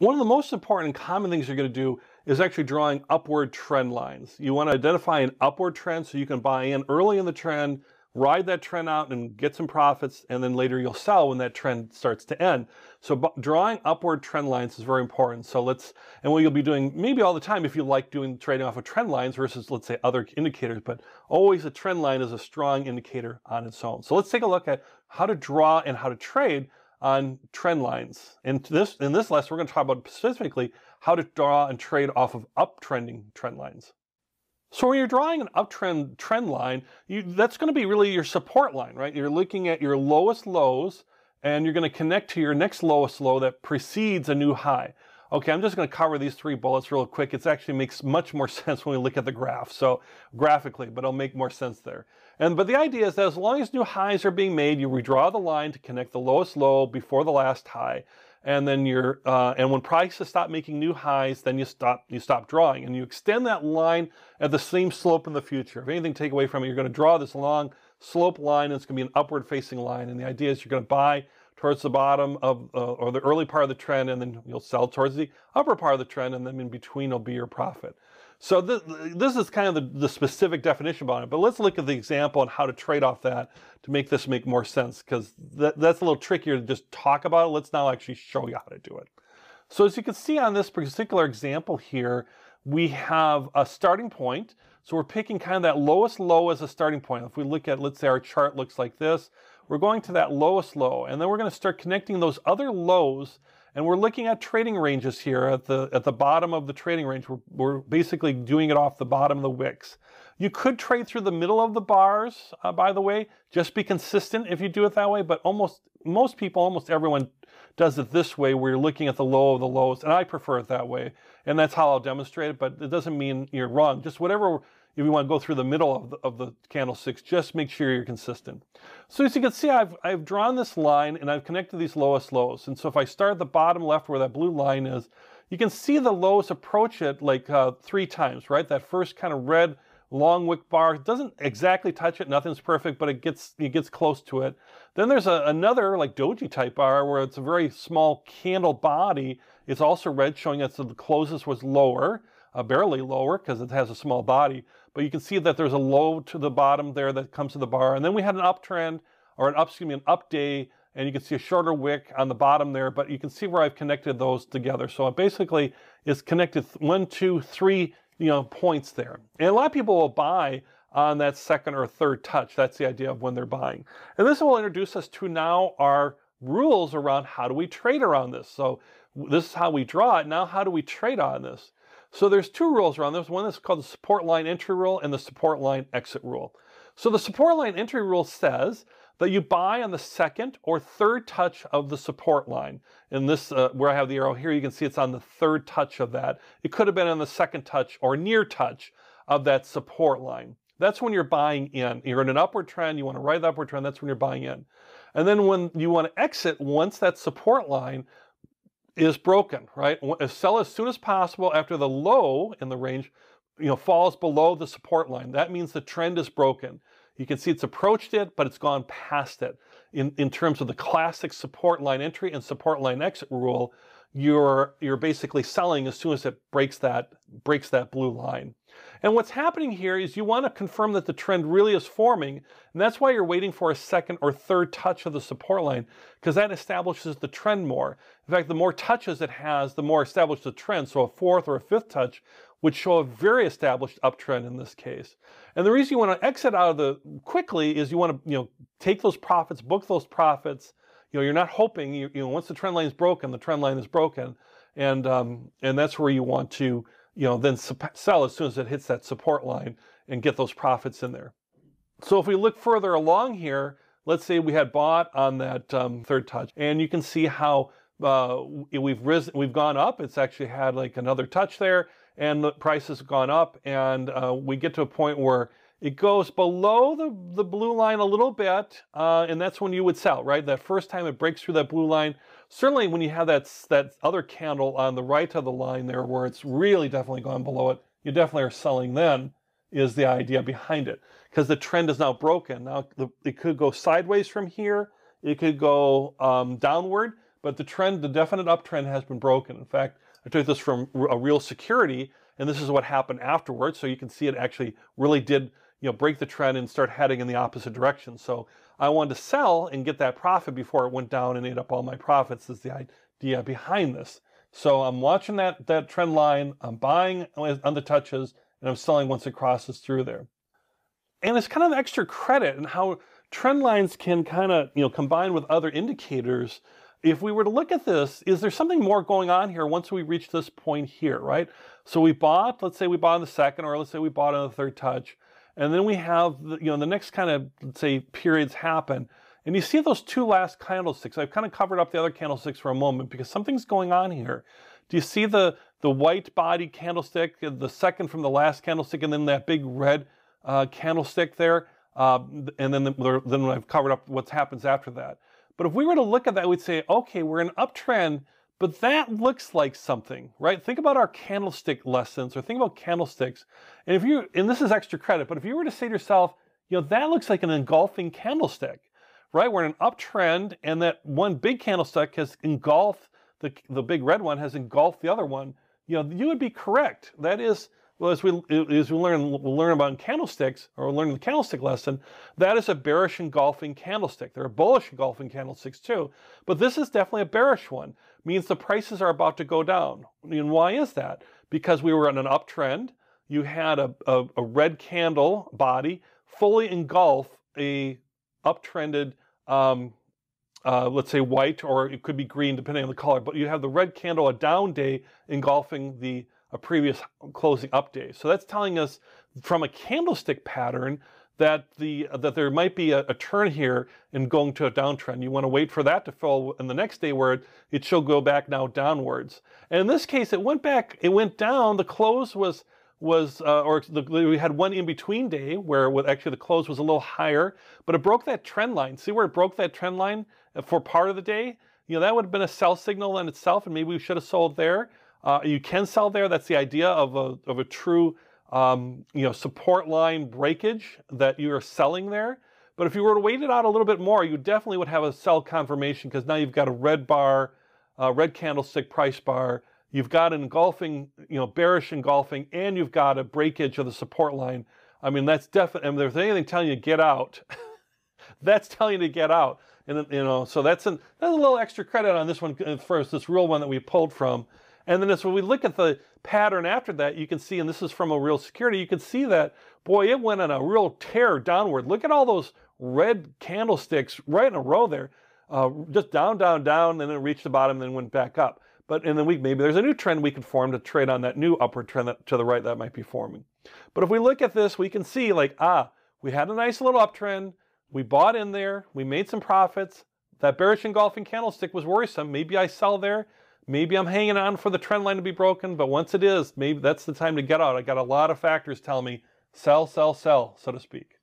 One of the most important and common things you're going to do is actually drawing upward trend lines. You want to identify an upward trend so you can buy in early in the trend, ride that trend out and get some profits, and then later you'll sell when that trend starts to end. So drawing upward trend lines is very important. So and what you'll be doing maybe all the time if you like doing trading off of trend lines versus, let's say, other indicators, but always a trend line is a strong indicator on its own. So let's take a look at how to draw and how to trade on trend lines. In this lesson, we're going to talk about specifically how to draw and trade off of uptrending trend lines. So when you're drawing an uptrend trend line, that's going to be really your support line, right? You're looking at your lowest lows, and you're going to connect to your next lowest low that precedes a new high. Okay, I'm just going to cover these three bullets real quick. It actually makes much more sense when we look at the graph, so graphically, but it'll make more sense there. But the idea is that as long as new highs are being made, you redraw the line to connect the lowest low before the last high, and then and when prices stop making new highs, then you stop drawing, and you extend that line at the same slope in the future. If anything to take away from it, you're going to draw this long slope line, and it's going to be an upward facing line, and the idea is you're going to buy towards the bottom of, or the early part of the trend, and then you'll sell towards the upper part of the trend, and then in between will be your profit. So this is kind of the specific definition about it, but let's look at the example and how to trade off that to make this make more sense, because that's a little trickier to just talk about it. Let's now actually show you how to do it. So as you can see on this particular example here, we have a starting point. So we're picking kind of that lowest low as a starting point. If we look at, let's say our chart looks like this, we're going to that lowest low, and then we're going to start connecting those other lows, and we're looking at trading ranges here at the bottom of the trading range. We're basically doing it off the bottom of the wicks. You could trade through the middle of the bars, by the way. Just be consistent if you do it that way, but most people, almost everyone does it this way, where you're looking at the low of the lows, and I prefer it that way, and that's how I'll demonstrate it, but it doesn't mean you're wrong. Just whatever. If you want to go through the middle of the candlesticks, just make sure you're consistent. So as you can see, I've drawn this line and I've connected these lowest lows. And so if I start at the bottom left where that blue line is, you can see the lows approach it like 3 times, right? That first kind of red long wick bar doesn't exactly touch it. Nothing's perfect, but it gets close to it. Then there's another like doji type bar where it's a very small candle body. It's also red, showing that the closest was lower. Barely lower because it has a small body, but you can see that there's a low to the bottom there that comes to the bar, and then we had an uptrend, or an up day, and you can see a shorter wick on the bottom there, but you can see where I've connected those together. So it basically is connected 1, 2, 3 points there, and a lot of people will buy on that second or third touch. That's the idea of when they're buying, and this will introduce us to now our rules around how do we trade around this. So this is how we draw it. Now how do we trade on this? So there's 2 rules around this. One is called the support line entry rule and the support line exit rule. So the support line entry rule says that you buy on the second or third touch of the support line. In this, where I have the arrow here, you can see it's on the third touch of that. It could have been on the second touch or near touch of that support line. That's when you're buying in. You're in an upward trend, you want to ride the upward trend, that's when you're buying in. And then when you want to exit, once that support line is broken, right? Sell as soon as possible after the low in the range, falls below the support line. That means the trend is broken. You can see it's approached it, but it's gone past it. In terms of the classic support line entry and support line exit rule, you're basically selling as soon as it breaks that blue line. And what's happening here is you want to confirm that the trend really is forming, and that's why you're waiting for a second or third touch of the support line, because that establishes the trend more. In fact, the more touches it has, the more established the trend. So a 4th or a 5th touch would show a very established uptrend in this case. And the reason you want to exit out of quickly is you want to take those profits, book those profits. You're not hoping, once the trend line is broken, the trend line is broken, and that's where you want to then sell as soon as it hits that support line and get those profits in there. So if we look further along here, let's say we had bought on that third touch, and you can see how we've gone up. It's actually had like another touch there, and the price has gone up, and we get to a point where it goes below the blue line a little bit, and that's when you would sell, right? That first time it breaks through that blue line. Certainly when you have that other candle on the right of the line there where it's really definitely gone below it, you definitely are selling then, is the idea behind it. Because the trend is now broken. Now it could go sideways from here, it could go downward, but the trend, the definite uptrend has been broken. In fact, I took this from a real security, and this is what happened afterwards. So you can see it actually really did, break the trend and start heading in the opposite direction. So I wanted to sell and get that profit before it went down and ate up all my profits is the idea behind this. So I'm watching that trend line, I'm buying on the touches, and I'm selling once it crosses through there. And it's kind of extra credit in how trend lines can kind of, combine with other indicators. If we were to look at this, is there something more going on here once we reach this point here, right? So we bought, let's say we bought on the second, or let's say we bought on the third touch. And then we have, the next kind of, let's say, periods happen. And you see those two last candlesticks. I've kind of covered up the other candlesticks for a moment because something's going on here. Do you see the white body candlestick, the second from the last candlestick, and then that big red candlestick there? And then I've covered up what happens after that. But if we were to look at that, we'd say, okay, we're in an uptrend, but that looks like something, right? Think about our candlestick lessons, or think about candlesticks. And this is extra credit, but if you were to say to yourself, that looks like an engulfing candlestick, right? We're in an uptrend, and that one big candlestick has engulfed, the big red one has engulfed the other one. You would be correct. That is, well, as we'll learn about in candlesticks, or learn the candlestick lesson, that is a bearish engulfing candlestick. There are bullish engulfing candlesticks too, but this is definitely a bearish one. Means the prices are about to go down. And why is that? Because we were in an uptrend. You had a red candle body fully engulf a uptrended, let's say white, or it could be green depending on the color, but you have the red candle, a down day, engulfing a previous closing up day. So that's telling us from a candlestick pattern that there might be a turn here and going to a downtrend. You want to wait for that to fill in the next day where it should go back now downwards. And in this case, it went down. The close we had one in-between day where actually the close was a little higher, but it broke that trend line. See where it broke that trend line for part of the day? That would have been a sell signal in itself, and maybe we should have sold there. You can sell there. That's the idea of a true support line breakage, that you are selling there. But if you were to wait it out a little bit more, you definitely would have a sell confirmation, because now you've got a red bar, red candlestick price bar. You've got an engulfing, bearish engulfing, and you've got a breakage of the support line. I mean, that's definitely, and if there's anything telling you to get out, that's telling you to get out. And, so that's a little extra credit on this one first, this real one that we pulled from. And then when we look at the pattern after that, you can see, and this is from a real security, you can see that, boy, it went on a real tear downward. Look at all those red candlesticks right in a row there, just down, down, down, and then it reached the bottom and then went back up. But in the week, maybe there's a new trend we can form to trade on that new upward trend to the right that might be forming. But if we look at this, we can see we had a nice little uptrend. We bought in there. We made some profits. That bearish engulfing candlestick was worrisome. Maybe I sell there. Maybe I'm hanging on for the trend line to be broken. But once it is, maybe that's the time to get out. I got a lot of factors telling me sell, sell, sell, so to speak.